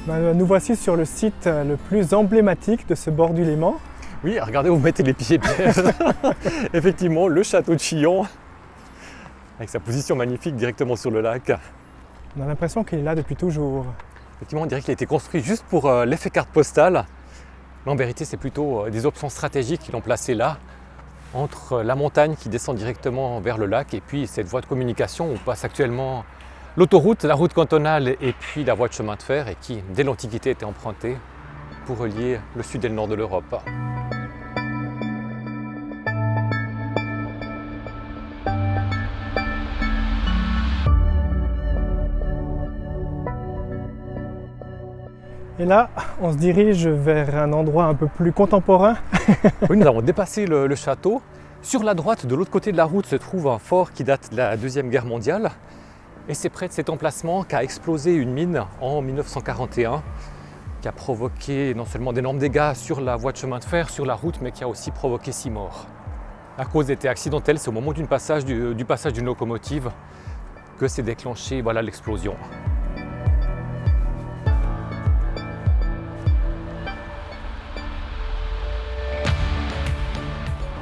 Nous voici sur le site le plus emblématique de ce bord du Léman. Oui, regardez où vous mettez les pieds, Pierre. Effectivement, le château de Chillon, avec sa position magnifique directement sur le lac. On a l'impression qu'il est là depuis toujours. Effectivement, on dirait qu'il a été construit juste pour l'effet carte postale. Mais en vérité, c'est plutôt des options stratégiques qui l'ont placé là, entre la montagne qui descend directement vers le lac et puis cette voie de communication où passe actuellement l'autoroute, la route cantonale et puis la voie de chemin de fer et qui, dès l'Antiquité, était empruntée pour relier le sud et le nord de l'Europe. Et là, on se dirige vers un endroit un peu plus contemporain. Oui, nous avons dépassé le château. Sur la droite, de l'autre côté de la route, se trouve un fort qui date de la Deuxième Guerre mondiale. Et c'est près de cet emplacement qu'a explosé une mine en 1941, qui a provoqué non seulement d'énormes dégâts sur la voie de chemin de fer, sur la route, mais qui a aussi provoqué 6 morts. La cause était accidentelle, c'est au moment du passage d'une locomotive que s'est déclenchée l'explosion.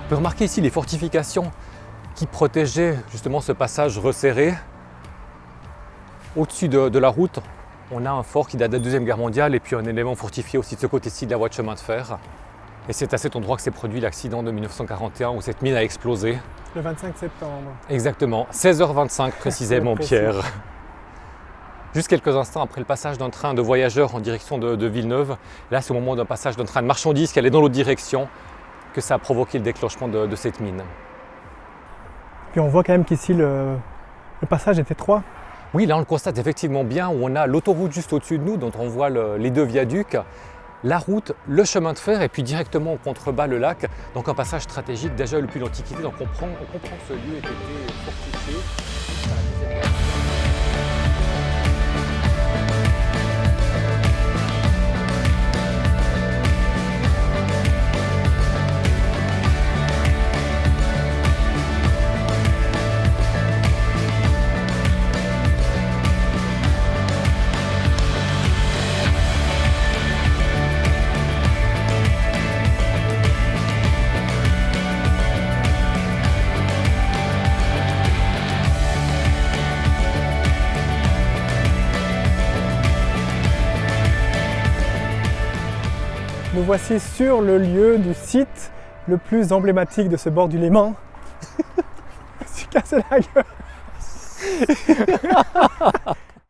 On peut remarquer ici les fortifications qui protégeaient justement ce passage resserré. Au-dessus de la route, on a un fort qui date de la Deuxième Guerre mondiale et puis un élément fortifié aussi de ce côté-ci de la voie de chemin de fer. Et c'est à cet endroit que s'est produit l'accident de 1941 où cette mine a explosé. Le 25 septembre. Exactement, 16h25 précisément, Pierre. Juste quelques instants après le passage d'un train de voyageurs en direction de Villeneuve, là c'est au moment d'un passage d'un train de marchandises qui allait dans l'autre direction que ça a provoqué le déclenchement de cette mine. Puis on voit quand même qu'ici le passage est étroit. Oui, là on le constate effectivement bien, où on a l'autoroute juste au-dessus de nous, dont on voit les deux viaducs, la route, le chemin de fer et puis directement en contrebas le lac. Donc un passage stratégique déjà depuis l'Antiquité, donc on comprend que ce lieu était fortifié. Nous voici sur le lieu du site le plus emblématique de ce bord du Léman. Je me suis cassé la gueule.